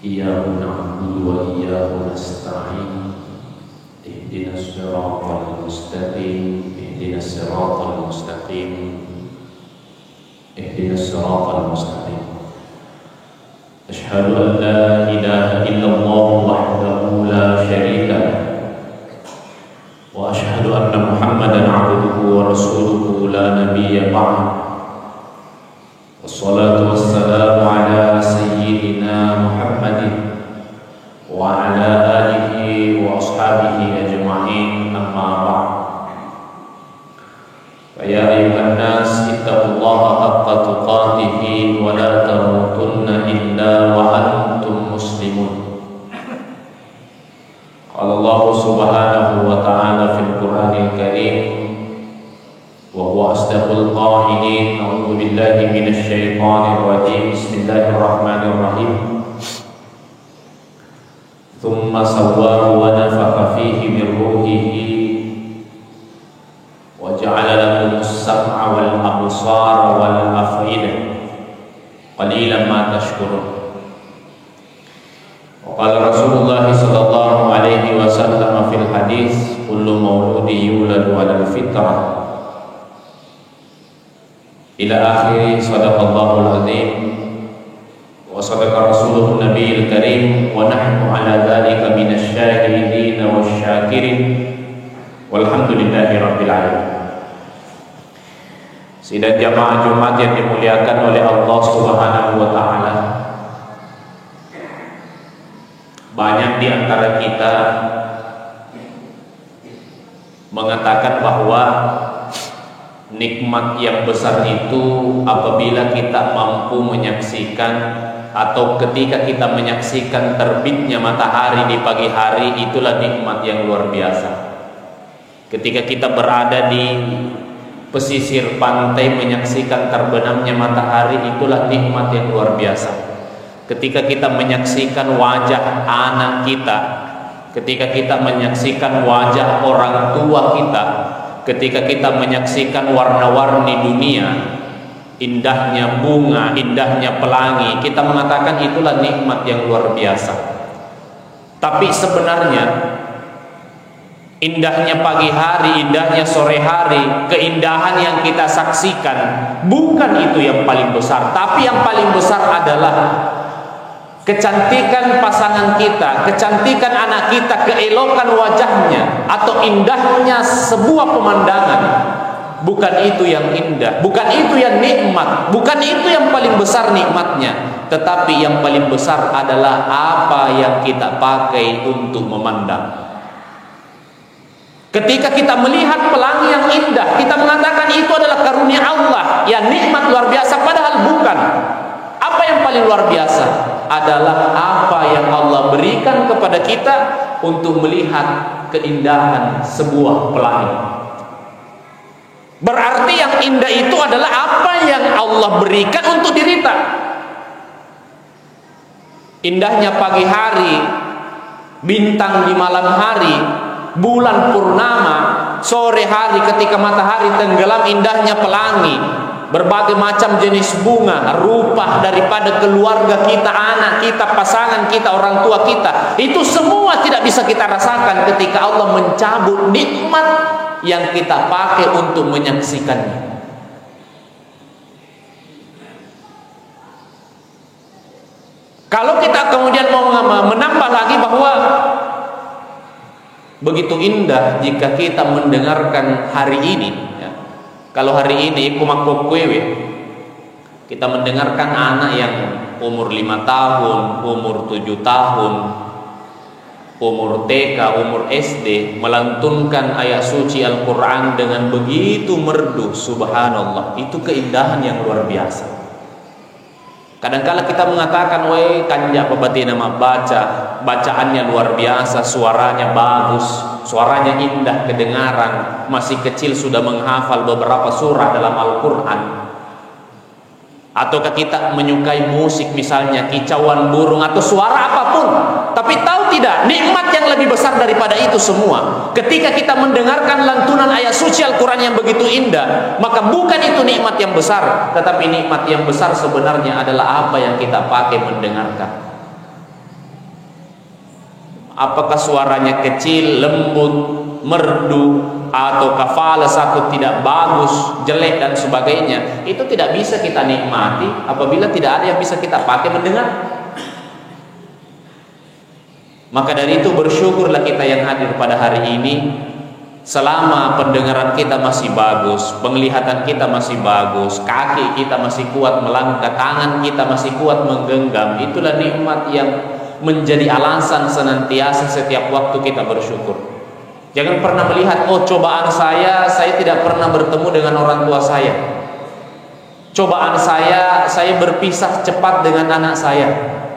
إياك نعبد وإياك نستعين اهدنا الصراط المستقيم اهدنا الصراط المستقيم اهدنا الصراط المستقيم أشهد أن لا إله إلا الله وحده لا شريك له وأشهد أن محمدا عبده ورسوله لا نبي بعده والصلاة والسلام على سيدنا محمد وعلى آله وأصحابه أجمعين أما بعد فيا أيها الناس اتقوا الله حق تقاته ولا تموتن إلا وأنتم مسلمون قال الله سبحانه وتعالى في القرآن الكريم وهو أصدق القائلين أعوذ بالله من الشيطان الرجيم بسم الله الرحمن الرحيم ثم سواه ونفخ فيه من روحه وجعل لكم السمع والأبصار والأفئدة قليلا ما تشكرون وقال رسول الله صلى الله عليه وسلم في الحديث كل مولود يولد على الفطرة إلى آخر صدق الله العظيم وصدق رسوله النبي الكريم ونحن على ذلك من الشاهدين والشاكرين والحمد لله رب العالمين. Sidang jamaah Jumat yang dimuliakan oleh Allah Subhanahu wa taala. Banyak di antara kita mengatakan bahwa nikmat yang besar itu apabila kita mampu menyaksikan atau ketika kita menyaksikan terbitnya matahari di pagi hari, itulah nikmat yang luar biasa. Ketika kita berada di pesisir pantai menyaksikan terbenamnya matahari, itulah nikmat yang luar biasa. Ketika kita menyaksikan wajah anak kita, ketika kita menyaksikan wajah orang tua kita, ketika kita menyaksikan warna-warni dunia, indahnya bunga, indahnya pelangi, kita mengatakan itulah nikmat yang luar biasa. Tapi sebenarnya indahnya pagi hari, indahnya sore hari, keindahan yang kita saksikan bukan itu yang paling besar. Tapi yang paling besar adalah kecantikan pasangan kita, kecantikan anak kita, keelokan wajahnya, atau indahnya sebuah pemandangan. Bukan itu yang indah, bukan itu yang nikmat, bukan itu yang paling besar nikmatnya. Tetapi yang paling besar adalah apa yang kita pakai untuk memandang. Ketika kita melihat pelangi yang indah, kita mengatakan itu adalah karunia Allah, ya nikmat luar biasa, padahal bukan. Apa yang paling luar biasa adalah apa yang Allah berikan kepada kita untuk melihat keindahan sebuah pelangi. Berarti yang indah itu adalah apa yang Allah berikan untuk diri kita. Indahnya pagi hari, bintang di malam hari, bulan purnama, sore hari ketika matahari tenggelam, indahnya pelangi, berbagai macam jenis bunga, rupa daripada keluarga kita, anak kita, pasangan kita, orang tua kita, itu semua tidak bisa kita rasakan ketika Allah mencabut nikmat yang kita pakai untuk menyaksikannya. Kalau kita kemudian mau menambah lagi bahwa begitu indah jika kita mendengarkan hari ini, ya. Kalau hari ini kumakuk kwewe, kita mendengarkan anak yang umur 5 tahun, umur 7 tahun, umur TK, umur SD melantunkan ayat suci Al-Quran dengan begitu merdu, subhanallah, itu keindahan yang luar biasa. Kadang-kala kita mengatakan, woi kanja pebati nama bacaannya luar biasa, suaranya bagus, suaranya indah kedengaran, masih kecil sudah menghafal beberapa surah dalam Al-Quran. Ataukah kita menyukai musik misalnya, kicauan burung atau suara apapun, tapi tahu tidak, nikmat yang lebih besar daripada itu semua ketika kita mendengarkan lantunan ayat suci Al-Quran yang begitu indah, maka bukan itu nikmat yang besar, tetapi nikmat yang besar sebenarnya adalah apa yang kita pakai mendengarkan. apakah suaranya kecil, lembut, merdu, atau kafala satu tidak bagus, jelek dan sebagainya, itu tidak bisa kita nikmati apabila tidak ada yang bisa kita pakai mendengar. Maka dari itu bersyukurlah kita yang hadir pada hari ini. Selama pendengaran kita masih bagus, penglihatan kita masih bagus, kaki kita masih kuat melangkah, tangan kita masih kuat menggenggam, itulah nikmat yang menjadi alasan senantiasa setiap waktu kita bersyukur. Jangan pernah melihat, oh cobaan saya tidak pernah bertemu dengan orang tua saya. Cobaan saya berpisah cepat dengan anak saya.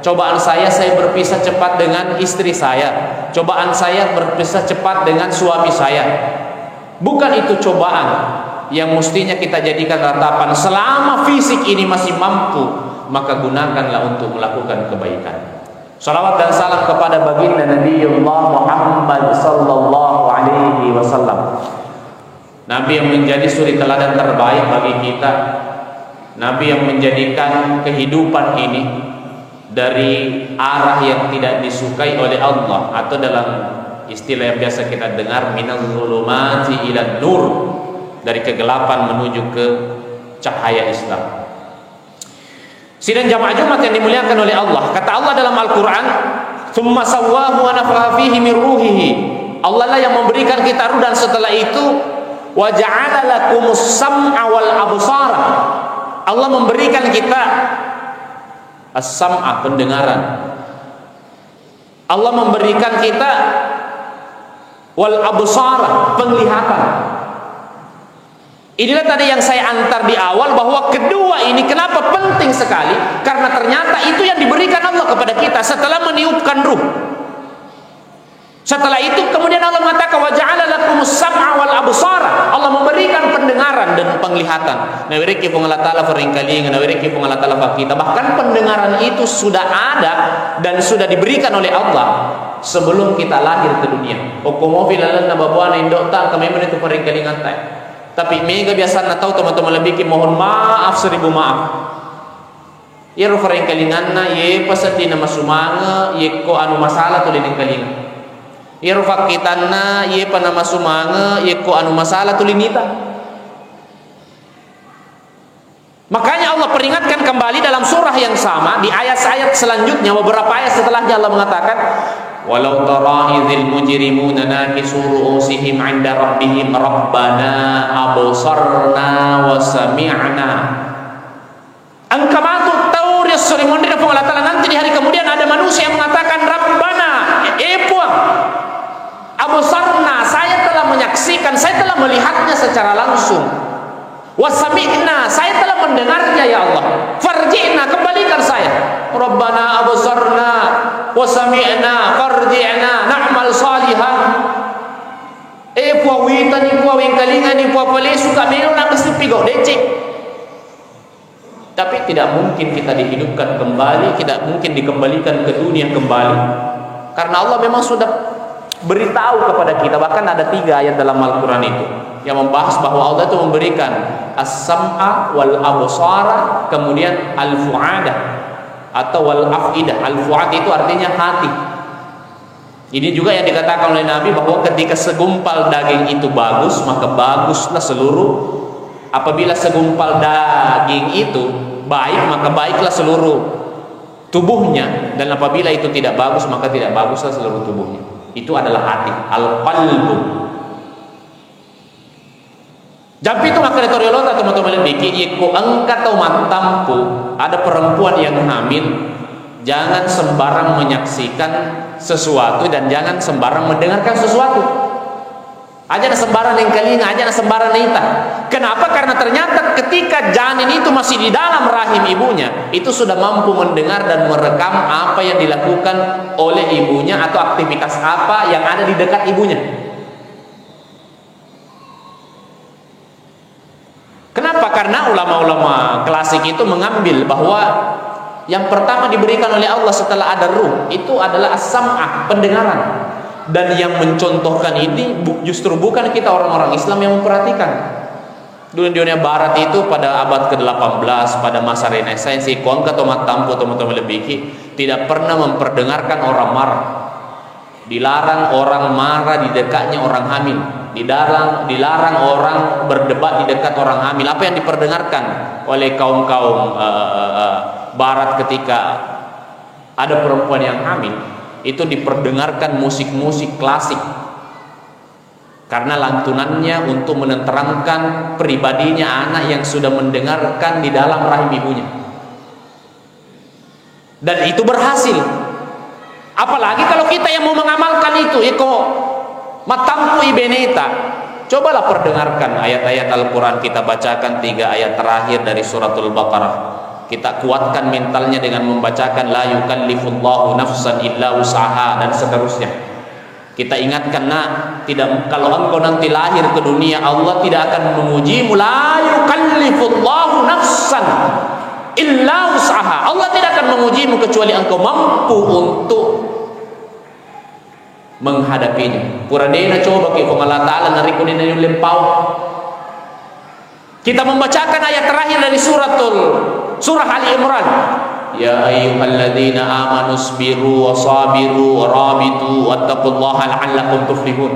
Cobaan saya berpisah cepat dengan istri saya. Cobaan saya berpisah cepat dengan suami saya. Bukan itu cobaan yang mestinya kita jadikan ratapan. Selama fisik ini masih mampu, maka gunakanlah untuk melakukan kebaikan. Salawat dan salam kepada baginda Nabiullah Muhammad sallallahu alaihi wasallam. Nabi yang menjadi suri teladan terbaik bagi kita. Nabi yang menjadikan kehidupan ini dari arah yang tidak disukai oleh Allah, atau dalam istilah yang biasa kita dengar, minaz zulumati ila nur, dari kegelapan menuju ke cahaya Islam. Sidang jamaah Jumat yang dimuliakan oleh Allah, kata Allah dalam Al-Quran, "Tsumma sawwahu wa nafakha fihi min ruhihi." Allah lah yang memberikan kita ruh, dan setelah itu wa ja'ala lakumus sam'a wal absara. Allah memberikan kita as-sam'a, pendengaran. Allah memberikan kita wal absara, penglihatan. Inilah tadi yang saya antar di awal, bahwa kedua ini kenapa penting sekali, karena ternyata itu yang diberikan Allah kepada kita setelah meniupkan ruh. Setelah itu kemudian Allah mengatakan wa ja'ala lakumus sam'a wal absara. Allah memberikan pendengaran dan penglihatan. Nawiriki Allah Ta'ala faringkaling, nawiriki Allah Ta'ala fakita. Bahkan pendengaran itu sudah ada dan sudah diberikan oleh Allah sebelum kita lahir ke dunia. Hukumu filalan nababuana indok tak kami itu faringkalingan tay. Tapi mega biasa na tahu teman-teman lebih mohon maaf 1000 maaf. Ya ro faringkalingan na ye pasati na masumanga ye ko anu masalah tu lining kalingan. Irfak kitanna ye panama sumanga ye ko anu masalah tulinita. Makanya Allah peringatkan kembali dalam surah yang sama di ayat-ayat selanjutnya, beberapa ayat setelahnya Allah mengatakan, walau tara idzil mujrimuna nakisu ru'usihim 'inda rabbihim rabbana absarna wa sami'na. Angkamatu tawri as-sulimun di Allah Ta'ala, nanti di hari kemudian ada manusia yang mengatakan rabbana puang absarna, saya telah menyaksikan, saya telah melihatnya secara langsung. Wasami'na, saya telah mendengarnya ya Allah. Farji'na, kembalikan saya. Rabbana absarna wasami'na farji'na na'mal salihan. Puawita ni puawing kalingan ni puapalesu kami nak kesipigo decik. Tapi tidak mungkin kita dihidupkan kembali, tidak mungkin dikembalikan ke dunia kembali. Karena Allah memang sudah beritahu kepada kita, bahkan ada 3 ayat dalam Al-Quran itu yang membahas bahwa Allah itu memberikan as-sam'a wal absara, kemudian al-fu'adah atau wal afidah. Al-fu'ad itu artinya hati. Ini juga yang dikatakan oleh Nabi bahwa ketika segumpal daging itu bagus, maka baguslah seluruh. Apabila segumpal daging itu baik, maka baiklah seluruh tubuhnya, dan apabila itu tidak bagus, maka tidak baguslah seluruh tubuhnya. Itu adalah hati, al-qalbu. Jampi itu maka detoriolota teman-teman bikin iku engkat atau mantampu. Ada perempuan yang hamil, jangan sembarang menyaksikan sesuatu dan jangan sembarang mendengarkan sesuatu. Aja na sembarang yang kelinga, aja na sembarang nita. Kenapa? Karena ternyata ketika janin itu masih di dalam rahim ibunya, itu sudah mampu mendengar dan merekam apa yang dilakukan oleh ibunya atau aktivitas apa yang ada di dekat ibunya. Kenapa? Karena ulama-ulama klasik itu mengambil bahwa yang pertama diberikan oleh Allah setelah ada ruh itu adalah as-sam'ah, pendengaran. Dan yang mencontohkan ini justru bukan kita orang-orang Islam yang memperhatikan. Dunia barat itu pada abad ke-18, pada masa Renaissance, kuangka tomat tampu teman-teman lebih tidak pernah memperdengarkan orang marah. Dilarang orang marah di dekatnya orang hamil. Dilarang orang berdebat di dekat orang hamil. Apa yang diperdengarkan oleh kaum-kaum barat ketika ada perempuan yang hamil? Itu diperdengarkan musik-musik klasik. Karena lantunannya untuk menenteramkan pribadinya anak yang sudah mendengarkan di dalam rahim ibunya. Dan itu berhasil. Apalagi kalau kita yang mau mengamalkan itu, matampu ibeneta. Cobalah perdengarkan ayat-ayat Al-Quran, kita bacakan 3 ayat terakhir dari suratul Baqarah. Kita kuatkan mentalnya dengan membacakan la yukallifullahu nafsan illa usaha dan seterusnya. Kita ingatkan, nak, kalau engkau nanti lahir ke dunia, Allah tidak akan mengujimu. La yukallifullahu nafsan illa usaha. Allah tidak akan mengujimu kecuali engkau mampu untuk menghadapinya. Puradena coba ke Allah Ta'ala narikunin yang lempau. Kita membacakan ayat terakhir dari surah Ali Imran. Ya ayyuhalladzina amanu sabiru wa sabiru wa rabitu wattaqullaha la'allakum tuflihun.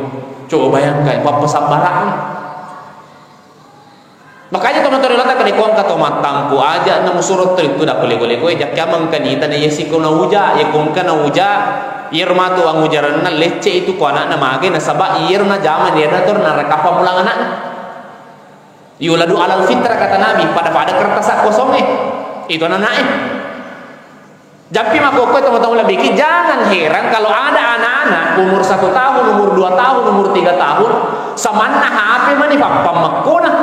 Coba bayangkan apa sabaran. Makanya teman-teman lata kali kuang kata matangku aja namu surat itu dah boleh-boleh kowe jak kamang kanita na yesiko na uja yakum kana uja irma tu ang ujaran na lecce itu ko anak na mage na sabak irna zaman dia na tor na rakapa mulang anak. Yuladu alal fitrah kata Nabi, pada kertas kosong itu anak Jampi makoko teman-teman lebih, jangan heran kalau ada anak-anak umur 1 tahun, umur 2 tahun, umur 3 tahun samana HP mani papa makona.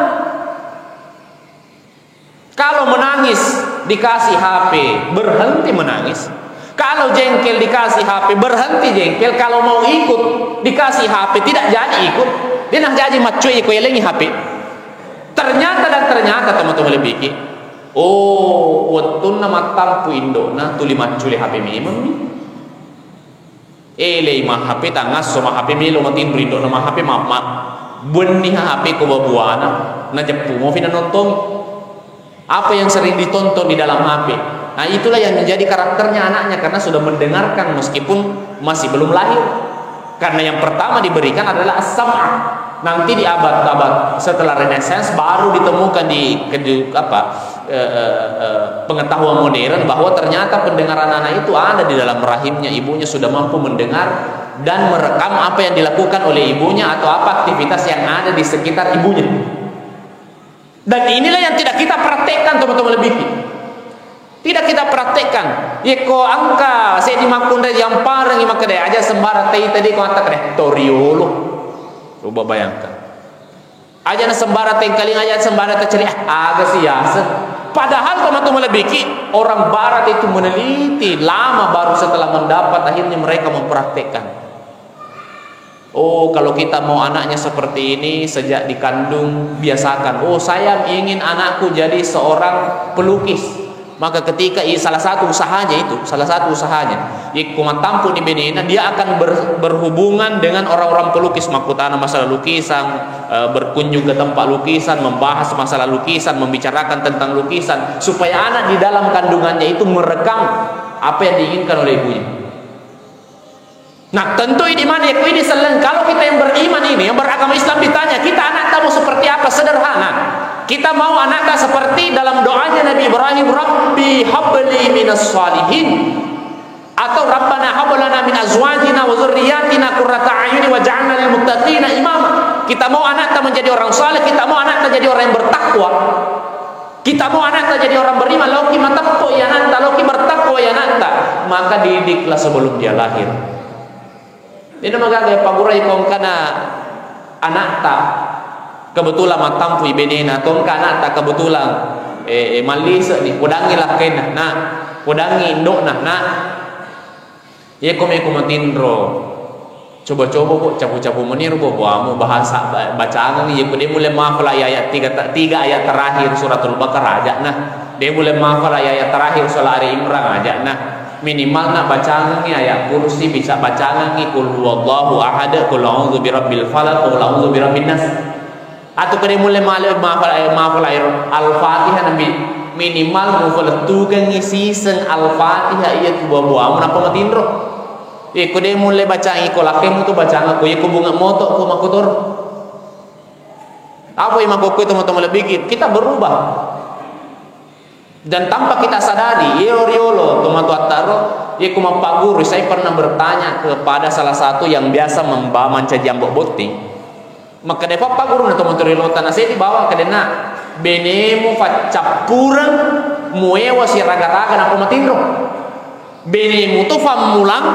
Kalau menangis dikasih HP, berhenti menangis. Kalau jengkel dikasih HP, berhenti jengkel. Kalau mau ikut dikasih HP, tidak jadi ikut. Dia nak jadi macuy ko yelengi HP. Ternyata teman-teman lebih. Oh, waktu nama tampu Indo, nah tuli maculi HP memang ni. Mah HP tangas sama HP milo matin Indo nama HP mama. Benih HP ko babuana, na jepu mau fina nonton. Apa yang sering ditonton di dalam HP. Nah, itulah yang menjadi karakternya anaknya karena sudah mendengarkan meskipun masih belum lahir. Karena yang pertama diberikan adalah as-sam'a. Nanti di abad-abad setelah Renaissance baru ditemukan di pengetahuan modern bahwa ternyata pendengaran anak itu ada di dalam rahimnya. Ibunya sudah mampu mendengar dan merekam apa yang dilakukan oleh ibunya atau apa aktivitas yang ada di sekitar ibunya. Dan inilah yang tidak kita praktekkan teman-teman lebih. Tidak kita praktekkan. Yeko angka saya dimakun dari yang parang yang makade aja sembara tadi ko antak deh toriolo. Coba bayangkan. Aja na sembara tengkaling aja sembara terceri agak siasa. Padahal teman-teman lebih orang barat itu meneliti lama baru setelah mendapat akhirnya mereka mempraktekkan. Oh, kalau kita mau anaknya seperti ini sejak dikandung biasakan. Oh, saya ingin anakku jadi seorang pelukis. Maka ketika salah satu usahanya, kumatampu di Benina, dia akan berhubungan dengan orang-orang pelukis, makutana masalah lukisan, berkunjung ke tempat lukisan, membahas masalah lukisan, membicarakan tentang lukisan, supaya anak di dalam kandungannya itu merekam apa yang diinginkan oleh ibunya. Nah, tentu ini mana ya? Ini selain kalau kita yang beriman ini, yang beragama Islam ditanya, kita anak kamu seperti apa? Sederhana. Kita mau anak seperti dalam doanya Nabi Ibrahim, Rabbi habli minas salihin, atau Rabbana hablana min azwajina wa dzurriyyatina qurrata a'yuni waj'alna lil muttaqina imama. Kita mau anak kita menjadi orang saleh, kita mau anak kita jadi orang yang bertakwa. Kita mau anak kita jadi orang beriman, loki matappo ya nanta, loki bertakwa ya nanta. Maka didiklah sebelum dia lahir. Ini magagay paguray kong kana anak ta kebetulan matampu ibenena tong kana ta kebetulan malisa ni kudangi lakin na kudangi indok na ye kome kumatindro coba-coba kok capu-capu menir bo buamu bahasa bacaan ni ye kude mulai mahfal ayat 3 ayat terakhir suratul Baqarah aja nah dia mulai mahfal ayat terakhir surah Ali Imran aja nah minimal nak bacaan ni ayat kursi bisa bacaan ni kul huwallahu ahad kul a'udzu birabbil falaq kul a'udzu birabbin nas atau kene mulai mahfal al-Fatihah nabi minimal mahfal tu kan ngisi seng al-Fatihah iya tu buah-buah apa matindro Iko dia mulai baca iko lakemu tu baca aku iko bunga moto ko makotor. Apa yang makoko itu teman-teman lebih kita berubah. Dan tanpa kita sadari, riolo tomato taro, iko Pak Guru, saya pernah bertanya kepada salah satu yang biasa membawa manca jambok boti. Maka depa Pak Guru na tomato tanah saya dibawa ke dena benemu facapurang muewa si raga-raga na pematindro. Benemu tu famulang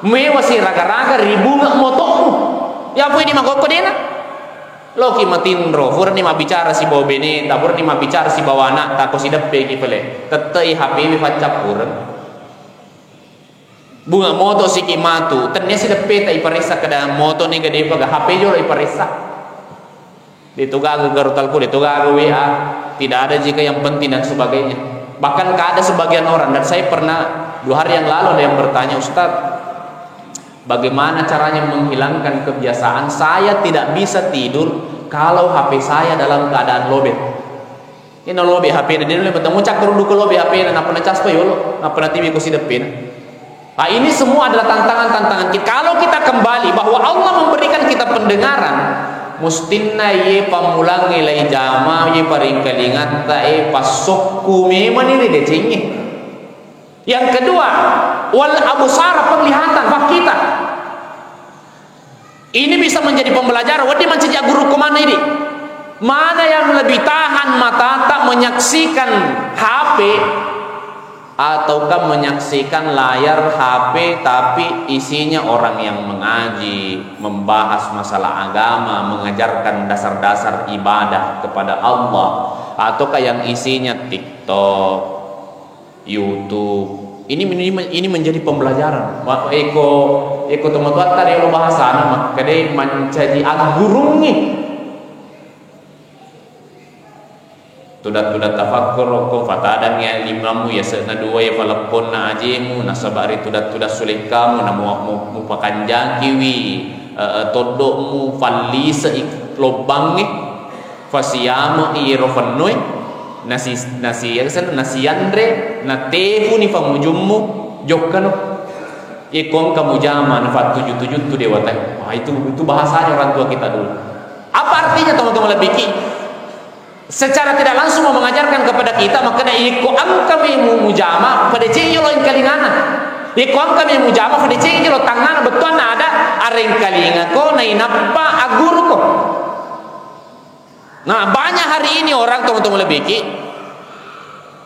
mewa si raga-raga ribunga motomu. Ya apa ini makoko dena? Loki matindro, fura ni mabicara si bawa beneta, fura ni mabicara si bawa anak, tako si depe ki pele. Tetei HP wi facapurang. Bunga moto si kimatu, tanya si depe ta iparisa kada moto ni gede paga HP jo iparisa. Ditugago garutal ku, ditugago WA, tidak ada jika yang penting dan sebagainya. Bahkan ada sebagian orang, dan saya pernah 2 hari yang lalu ada yang bertanya, Ustaz, bagaimana caranya menghilangkan kebiasaan saya tidak bisa tidur kalau HP saya dalam keadaan lobet. Ini lobet HP dan ini bertemu cak turun ke lobet HP dan apa cas pa yolo, apa nanti biko si depin. Nah, ini semua adalah tantangan-tantangan kita. Kalau kita kembali bahwa Allah memberikan kita pendengaran, mustinna ye pamulangi lai jama ye paringkalingat ta pasokku memang ini decengi. Yang kedua, wal abusara penglihatan bak kita. Ini bisa menjadi pembelajaran. Wadi mencari guru kemana ini? Mana yang lebih tahan mata tak menyaksikan HP ataukah menyaksikan layar HP tapi isinya orang yang mengaji, membahas masalah agama, mengajarkan dasar-dasar ibadah kepada Allah, ataukah yang isinya TikTok, YouTube. Ini menjadi pembelajaran. Eko teman-teman tadi lo bahasa nama kadai menjadi agurung nih. Tudat tafakkur ko fatadang ya limamu ya sana dua ya falapon na ajimu na sabari tudat suling kamu na mu pakanjang kiwi todokmu falisa iklobangi fasiyamu irofanoy nasi andre na tefu ni famujummu jokkano ikon kamu jama na fat 77 tu dewa tay. Itu bahasanya orang tua kita dulu. Apa artinya teman-teman lebih secara tidak langsung mau mengajarkan kepada kita, makanya iko angkami mujama pada cing lo kalingana, iko angkami mujama pada cing lo tangan betul ada areng kalinga ko na inapa aguru ko. Nah, banyak hari ini orang teman-teman lebih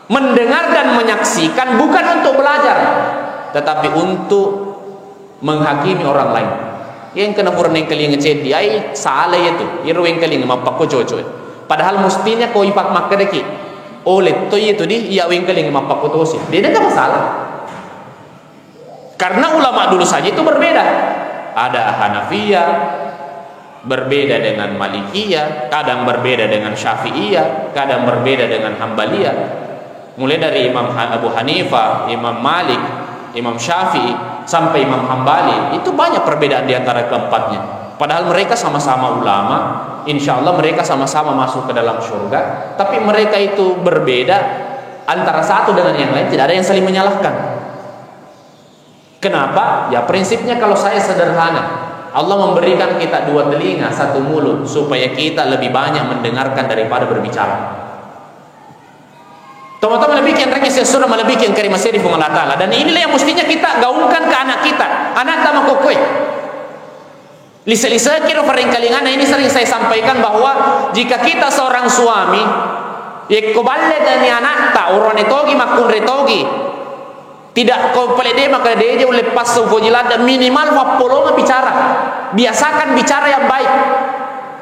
mendengar dan menyaksikan bukan untuk belajar, tetapi untuk menghakimi orang lain. Yang kena purna yang kalinga cedi, ay salah itu, iru yang kalinga mapako jojo. Padahal mestinya kau ipak makan deki. Oleh to itu di ia wingkeling mapak kotosi. Dia tidak masalah. Karena ulama dulu saja itu berbeda. Ada Hanafiyah, berbeda dengan Malikiyah, kadang berbeda dengan Syafi'iyah, kadang berbeda dengan Hambaliyah. Mulai dari Imam Abu Hanifah, Imam Malik, Imam Syafi'i sampai Imam Hambali, itu banyak perbedaan di antara keempatnya. Padahal mereka sama-sama ulama, insya Allah mereka sama-sama masuk ke dalam surga, tapi mereka itu berbeda antara satu dengan yang lain, tidak ada yang saling menyalahkan. Kenapa? Ya prinsipnya kalau saya sederhana, Allah memberikan kita 2 telinga, 1 mulut, supaya kita lebih banyak mendengarkan daripada berbicara. Teman-teman lebih yang reki sesudah lebih yang karimah seri Allah Ta'ala, dan inilah yang mestinya kita gaungkan ke anak kita, anak sama kokoi. Lisa kira peringkalingan. Ini sering saya sampaikan bahwa jika kita seorang suami ikoballe dari anak tak urone togi makun retogi tidak kau pelede maka dia lepas sufojilad minimal wapolonga bicara, biasakan bicara yang baik.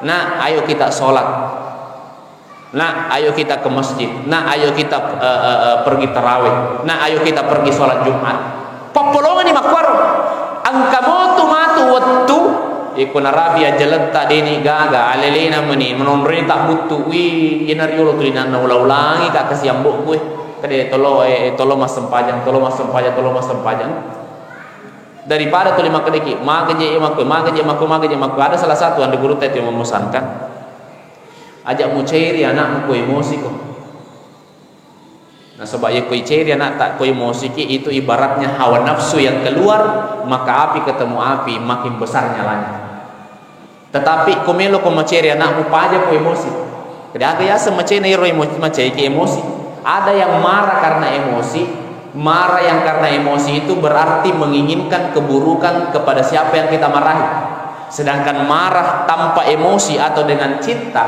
Nah, ayo kita sholat. Nah, ayo kita ke masjid. Nah, ayo kita pergi tarawih. Nah, ayo kita pergi sholat Jumat. Papolonga ni makwar angkamotu matu wattu iku narabia jalata deni gaga alelena meni menonre tak butuh wi yenariolo tulinan ulang-ulangi kak kasih ambok gue kade tolo mas sempajang daripada tuli makadeki magaje maku ada salah satu anda guru tadi yang memesankan ajak mu cairi anakmu ku emosi kok Nah sebab ya koi ceri anak tak koi emosi itu ibaratnya hawa nafsu yang keluar, maka api ketemu api makin besar nyalanya. Tetapi komelo ko maceri anakmu paja ko emosi. Jadi ada ya semacam iro emosi macam emosi. Ada yang marah karena emosi. Marah yang karena emosi itu berarti menginginkan keburukan kepada siapa yang kita marahi. Sedangkan marah tanpa emosi atau dengan cinta,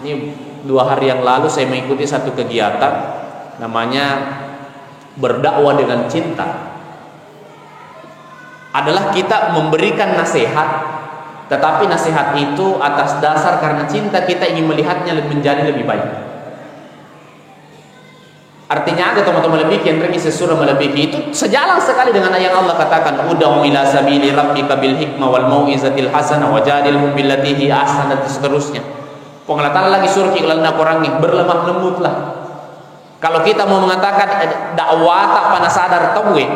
ini 2 hari yang lalu saya mengikuti satu kegiatan namanya berdakwah dengan cinta. Adalah kita memberikan nasihat, tetapi nasihat itu atas dasar karena cinta kita ingin melihatnya menjadi lebih baik. Artinya ada teman-teman lebih yang rengis sesurah melebihi itu sejalan sekali dengan ayat Allah katakan ud'u ila sabili rabbika bil hikmah wal mau'izatil hasanah wajadilhum billati hi ahsan dan seterusnya. Allah Ta'ala lagi suruh kita kurangi berlemah lembutlah. Kalau kita mau mengatakan dakwah tak panas sadar tauwe,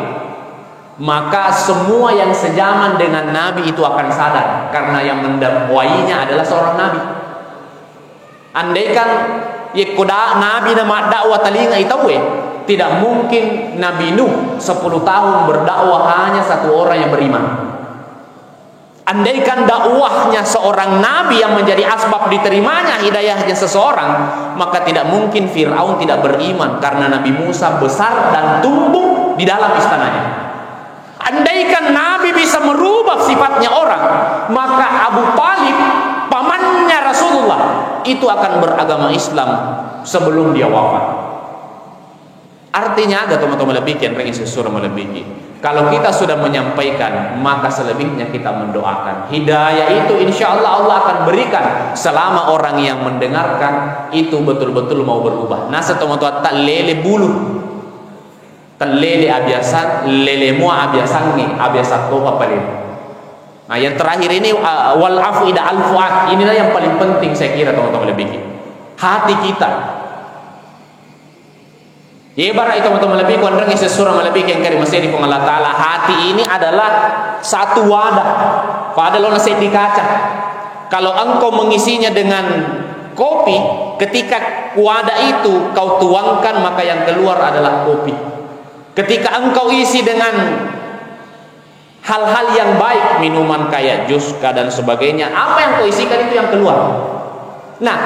maka semua yang sejaman dengan Nabi itu akan sadar karena yang mendakwainya adalah seorang Nabi. Andaikan koda Nabi nama dakwah telinga itu tidak mungkin Nabi Nuh 10 tahun berdakwah hanya 1 orang yang beriman. Andaikan dakwahnya seorang Nabi yang menjadi asbab diterimanya hidayahnya seseorang, maka tidak mungkin Fir'aun tidak beriman karena Nabi Musa besar dan tumbuh di dalam istananya. Andaikan Nabi bisa merubah sifatnya orang, maka Abu Talib pamannya Rasulullah itu akan beragama Islam sebelum dia wafat. Artinya ada teman-teman lebih yang ingin sesurah melebihi. Kalau kita sudah menyampaikan, maka selebihnya kita mendoakan. Hidayah itu insya Allah Allah akan berikan selama orang yang mendengarkan itu betul-betul mau berubah. Nasa teman-teman tak lele bulu, tak lele abiasan, lele mua abiasan ni abiasan to apa lele. Nah yang terakhir ini wal afu ida al fuad, inilah yang paling penting saya kira teman-teman lebih. Hati kita. Ya ibarat itu teman-teman lebih kuandang isi surah lebih yang kari masih di Allah Ta'ala. Hati ini adalah satu wadah. Pada lo nasi di kaca. Kalau engkau mengisinya dengan kopi, ketika wadah itu kau tuangkan maka yang keluar adalah kopi. Ketika engkau isi dengan hal-hal yang baik, minuman kayak jus dan sebagainya, apa yang kau isikan itu yang keluar. Nah,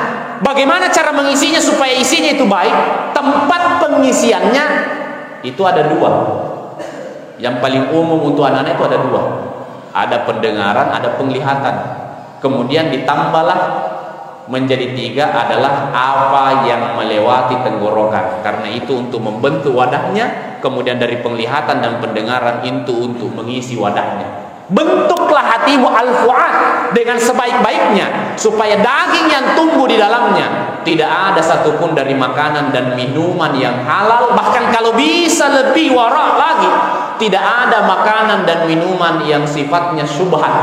bagaimana cara mengisinya supaya isinya itu baik? Tempat pengisiannya itu ada 2. Yang paling umum untuk anak-anak itu ada 2. Ada pendengaran, ada penglihatan. Kemudian ditambahlah menjadi 3 adalah apa yang melewati tenggorokan. Karena itu untuk membentuk wadahnya. Kemudian dari penglihatan dan pendengaran itu untuk mengisi wadahnya. Bentuklah hatimu al-fuad dengan sebaik-baiknya supaya daging yang tumbuh di dalamnya tidak ada satupun dari makanan dan minuman yang halal, bahkan kalau bisa lebih wara lagi tidak ada makanan dan minuman yang sifatnya syubhat.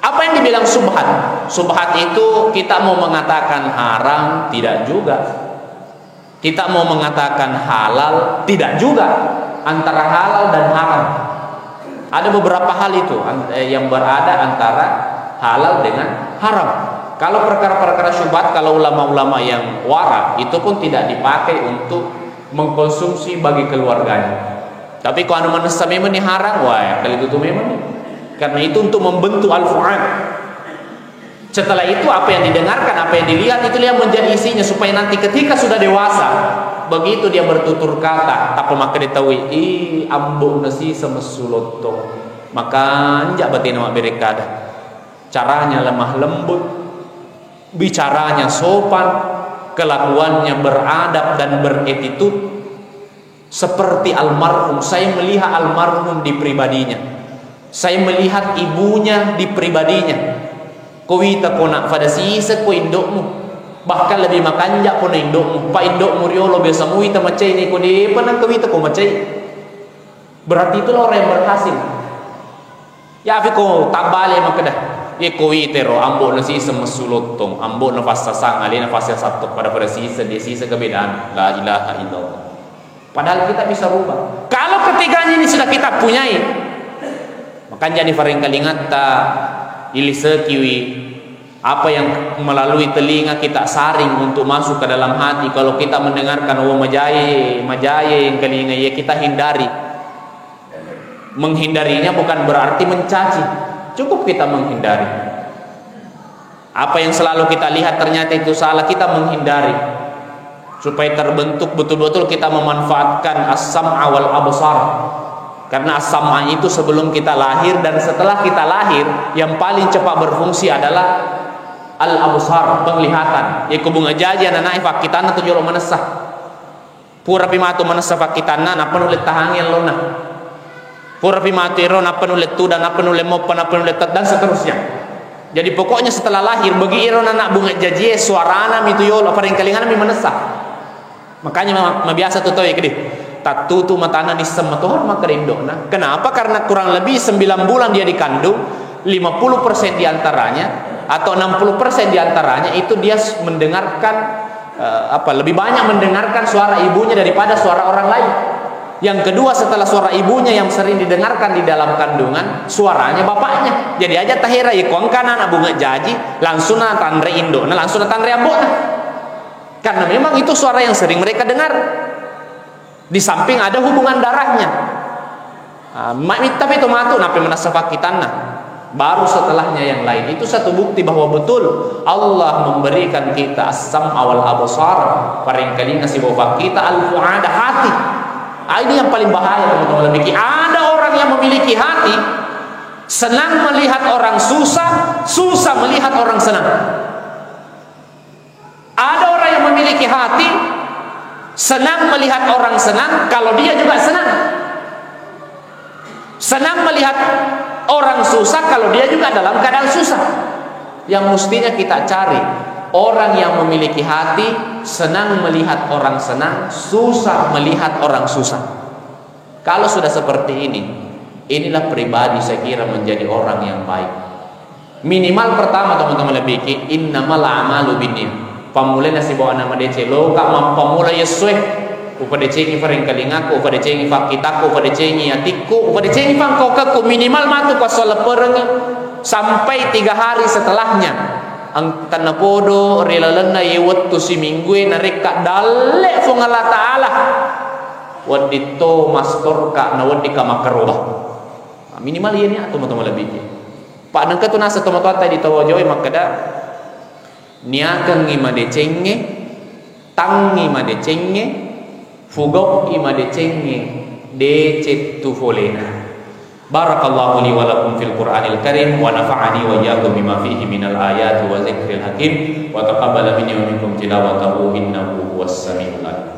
Apa yang dibilang syubhat? Syubhat itu kita mau mengatakan haram tidak juga, kita mau mengatakan halal tidak juga, antara halal dan haram. Ada beberapa hal itu yang berada antara halal dengan haram. Kalau perkara-perkara syubhat, kalau ulama-ulama yang wara itu pun tidak dipakai untuk mengkonsumsi bagi keluarganya. Tapi kalau manusia memang ini haram, wah kali itu memang. Karena itu untuk membentuk al-fuad. Setelah itu apa yang didengarkan, apa yang dilihat itu yang menjadi isinya supaya nanti ketika sudah dewasa, begitu dia bertutur kata, tak maka ditahui, ambo nasi semesulotong, maka anjak batin awak berekada. Caranya lemah lembut, bicaranya sopan, kelakuannya beradab dan beretitut seperti almarhum. Saya melihat almarhum di pribadinya, saya melihat ibunya di pribadinya. Kowita kona pada sisa ko indokmu, bahkan lebih makanja ko na indokmu. Pa indokmu riolo biasa muita macay ni ko di panang kowita ko macay. Berarti itulah orang yang berhasil. Ya afi ko tabale makadah. Ye kowita ro ambo na sisa masulotong, ambo na fasasang ali na fasasat pada sisa dia sisa kebedaan. La ilaha illallah. Padahal kita bisa rubah. Kalau ketiganya ini sudah kita punyai, makanya di faring kalingat ta ili sekiwi Apa yang melalui telinga kita saring untuk masuk ke dalam hati, kalau kita mendengarkan majaye yang telinga ya kita hindari. Menghindarinya bukan berarti mencaci, cukup kita menghindari. Apa yang selalu kita lihat ternyata itu salah, kita menghindari, supaya terbentuk betul-betul kita memanfaatkan as-sam'a wal absar. Karena as-sam'a itu sebelum kita lahir dan setelah kita lahir yang paling cepat berfungsi adalah al-absar, penglihatan. Ya kubunga jaji anak fakitana tu jolo manasah. Pura pimatu manasah fakitana na penulit tahangin lona. Pura pimatu iro na penulit tu dan na penulit mopa na penulit dan seterusnya. Jadi pokoknya setelah lahir bagi iro anak bunga jaji suarana mitu yolo paling kalingan mi manasah. Makanya biasa tu tahu ya kedi. Tatutu matana di sematuhan maka indona. Kenapa? Karena kurang lebih 9 bulan dia dikandung, 50% diantaranya atau 60% diantaranya itu dia mendengarkan lebih banyak mendengarkan suara ibunya daripada suara orang lain. Yang kedua, setelah suara ibunya yang sering didengarkan di dalam kandungan, suaranya bapaknya. Jadi aja tahira ikon kanan bunga jaji langsung na tandre indona langsung na tandre ambona. Karena memang itu suara yang sering mereka dengar. Di samping ada hubungan darahnya. Tapi itu matu napi menasafakitanna. Baru setelahnya yang lain. Itu satu bukti bahwa betul Allah memberikan kita as-sam'a wal absar. Paringkali ngasih bawa kita al-fu'ada, hati. Ini yang paling bahaya teman-teman. Ada orang yang memiliki hati, senang melihat orang susah, susah melihat orang senang. Ada orang yang memiliki hati, senang melihat orang senang kalau dia juga senang. Senang melihat orang susah kalau dia juga dalam keadaan susah. Yang mestinya kita cari orang yang memiliki hati, senang melihat orang senang, susah melihat orang susah. Kalau sudah seperti ini, inilah pribadi saya kira menjadi orang yang baik. Minimal pertama teman-teman lebih innamal a'malu binniyat. Pamulai nasi bawa nama DC lo kak pamulai yesueh upada cengi faring kalingaku upada cengi fakitaku upada cengi atiku upada cengi fangkokaku minimal matu pasal perengi sampai 3 hari setelahnya ang tanapodo rilalana yewat tu si minggu nareka dalek fungala taala wadito mastor ka na wadika makarubah minimal ini teman-teman lebih pak nangka tu nasa teman-teman tadi tawajoy makada niakan ima decenge, tangi ma decenge, fugok ima decenge, decet tu folena. Barakallahu li wa lakum fil Qur'anil Karim wa nafa'ani wa iyyakum bima fihi minal ayati wa zikril hakim wa taqabbala minni wa minkum tilawatahu innahu huwas samiul alim.